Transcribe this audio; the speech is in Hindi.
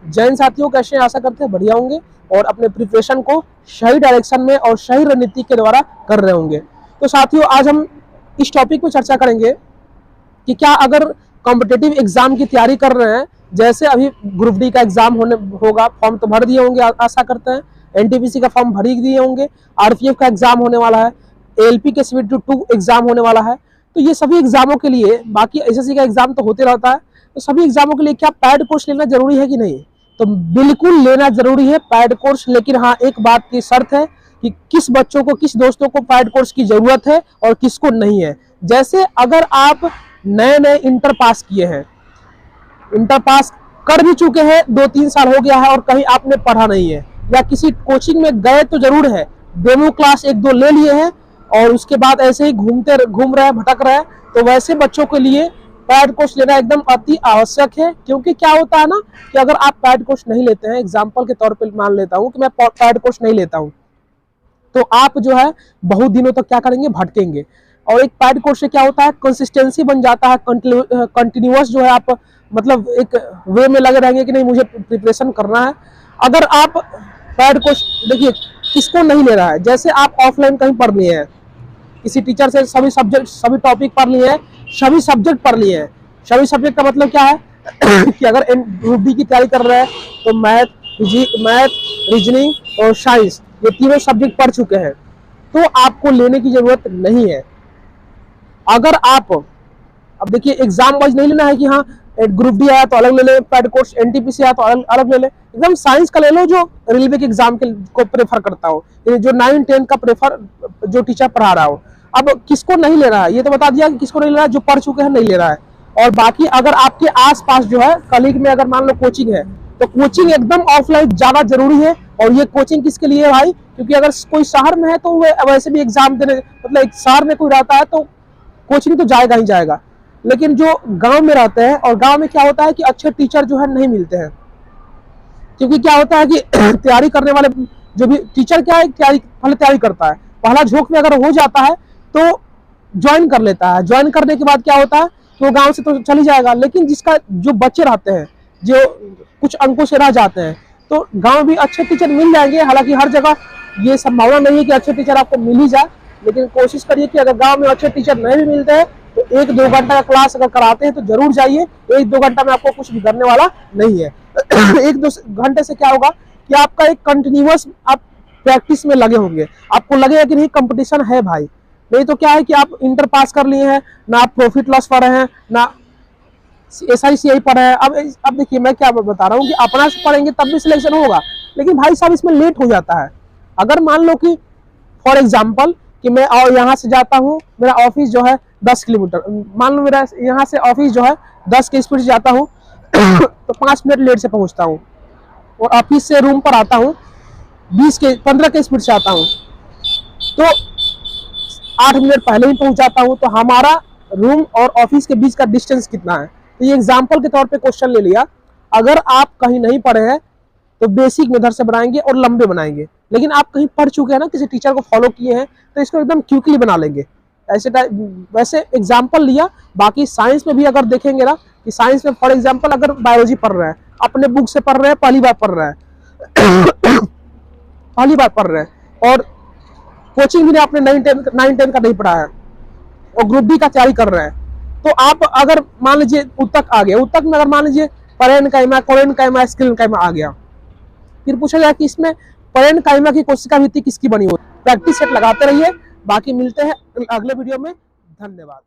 जैन साथियों कैसे, आशा करते हैं बढ़िया होंगे और अपने प्रिपरेशन को सही डायरेक्शन में और सही रणनीति के द्वारा कर रहे होंगे। तो साथियों, आज हम इस टॉपिक पर चर्चा करेंगे कि क्या अगर कॉम्पिटिटिव एग्जाम की तैयारी कर रहे हैं, जैसे अभी ग्रुप डी का एग्जाम होगा, फॉर्म तो भर दिए होंगे आशा करते हैं, एनटीपीसी का फॉर्म भर ही दिए होंगे, आरपीएफ का एग्जाम होने वाला है, एएलपी के CBT-2 एग्जाम होने वाला है। तो ये सभी एग्जामों के लिए, बाकी एसएससी का एग्जाम तो होते रहता है, तो सभी एग्जामों के लिए क्या पैड कोर्स लेना जरूरी है कि नहीं? तो बिल्कुल लेना जरूरी है पैड कोर्स, लेकिन हाँ, एक बात की शर्त है कि किस बच्चों को, किस दोस्तों को पैड कोर्स की जरूरत है और किसको नहीं है। जैसे अगर आप नए इंटर पास किए हैं, इंटर पास कर भी चुके हैं, 2-3 साल हो गया है और कहीं आपने पढ़ा नहीं है, या किसी कोचिंग में गए तो जरूर है, डेमो क्लास 1-2 ले लिए हैं और उसके बाद ऐसे ही घूम रहे हैं, भटक रहे हैं, तो वैसे बच्चों के लिए पैड कोर्स लेना एकदम अति आवश्यक है। क्योंकि क्या होता है ना कि अगर आप पैड कोर्स नहीं लेते हैं, एग्जाम्पल के तौर पर मान लेता हूं कि मैं पैड कोर्स नहीं लेता हूं, तो आप जो है बहुत दिनों तक क्या करेंगे, भटकेंगे। और एक पैड कोर्स से क्या होता है, कंसिस्टेंसी बन जाता है, कंटिन्यूअस जो है आप मतलब एक वे में लगे रहेंगे कि नहीं मुझे प्रिपरेशन करना है। अगर आप पैड कोर्स, देखिए किसको नहीं ले रहा है, जैसे आप ऑफलाइन कहीं पढ़ लिए हैं, किसी टीचर से सभी सब्जेक्ट, सभी टॉपिक पढ़ लिए हैं, सभी सब्जेक्ट पढ़ लिए हैं। सभी सब्जेक्ट का मतलब क्या है कि अगर ग्रुप डी की तैयारी कर रहे हैं तो मैथ, रीजनिंग और साइंस, ये तीनों सब्जेक्ट पढ़ चुके हैं, तो आपको लेने की जरूरत नहीं है। अगर आप, अब देखिए एग्जाम वाइज नहीं लेना है कि हाँ ग्रुप डी आया तो अलग ले ले पैड कोर्स, एनटीपीसी आया तो अलग ले ले, एकदम साइंस का ले लो जो रेलवे के एग्जाम को प्रेफर करता हो, जो 9-10 का प्रेफर जो टीचर पढ़ा रहा हो। अब किसको नहीं ले रहा है ये तो बता दिया कि किसको नहीं ले रहा है, जो पढ़ चुके हैं नहीं ले रहा है। और बाकी अगर आपके आसपास जो है कलीग में अगर मान लो कोचिंग है, तो कोचिंग एकदम ऑफलाइन ज्यादा जरूरी है। और ये कोचिंग किसके लिए है भाई? क्योंकि अगर कोई शहर में है तो वैसे भी एग्जाम देने, मतलब एक शहर में कोई रहता है तो कोचिंग तो जाएगा ही जाएगा, लेकिन जो गांव में रहते हैं, और गांव में क्या होता है कि अच्छे टीचर जो है नहीं मिलते हैं। क्योंकि क्या होता है कि तैयारी करने वाले जो भी टीचर क्या है, तैयारी करता है, पहला झोंक में अगर हो जाता है तो ज्वाइन कर लेता है। ज्वाइन करने के बाद क्या होता है कि वो गांव से तो चली जाएगा, लेकिन जिसका जो बच्चे रहते हैं, जो कुछ अंकों से रह जाते हैं, तो गांव भी अच्छे टीचर मिल जाएंगे। हालांकि हर जगह ये संभावना नहीं है कि अच्छे टीचर आपको मिल ही जाए, लेकिन कोशिश करिए कि अगर गांव में अच्छे टीचर नहीं भी मिलते हैं तो 1-2 घंटा का क्लास अगर कराते हैं तो जरूर जाइए। 1-2 घंटा में आपको कुछ बिगड़ने वाला नहीं है। 1-2 घंटे से क्या होगा कि आपका एक कंटिन्यूअस आप प्रैक्टिस में लगे होंगे, आपको लगेगा कि नहीं कंपटीशन है भाई। नहीं तो क्या है कि आप इंटर पास कर लिए हैं, ना आप प्रॉफिट लॉस पढ़ रहे हैं, ना SICI पढ़ रहे हैं। अब देखिए मैं क्या बता रहा हूँ कि अपना से पढ़ेंगे तब भी सिलेक्शन होगा, लेकिन भाई साहब इसमें लेट हो जाता है। अगर मान लो कि फॉर एग्जाम्पल कि मैं और यहाँ से जाता हूँ, मेरा ऑफिस जो है 10 किलोमीटर, मान लो मेरा यहाँ से ऑफिस जो है 10 की स्पीड से जाता हूँ तो 5 मिनट लेट से पहुँचता हूँ, और ऑफिस से रूम पर आता हूँ 15 के स्पीड से आता हूँ तो 8 मिनट पहले ही पहुँच जाता हूँ। तो हमारा रूम और ऑफिस के बीच का डिस्टेंस कितना है? तो ये एग्जाम्पल के तौर पे क्वेश्चन ले लिया। अगर आप कहीं नहीं पढ़े हैं तो बेसिक मेथड से बनाएंगे और लंबे बनाएंगे, लेकिन आप कहीं पढ़ चुके हैं ना, किसी टीचर को फॉलो किए हैं, तो इसको एकदम क्विकली बना लेंगे। वैसे एग्जाम्पल लिया। बाकी साइंस में भी अगर देखेंगे ना कि साइंस में फॉर एग्जाम्पल अगर बायोलॉजी पढ़ रहे हैं, अपने बुक से पढ़ रहे हैं, पहली बार पढ़ रहे हैं पहली बार पढ़ रहे हैं, और कोचिंग भी आपने 9-10 का नहीं पढ़ा है और ग्रुप डी का तैयारी कर रहे हैं, तो आप अगर मान लीजिए उत्तक आ गया, उत्तक में अगर मान लीजिए परेनकाइमा, कोरेनकाइमा, स्क्लेरेनकाइमा आ गया, फिर पूछा जाए कि इसमें परेनकाइमा की कोशिका भित्ति किसकी बनी हुई। प्रैक्टिस सेट लगाते रहिए। बाकी मिलते हैं अगले वीडियो में। धन्यवाद।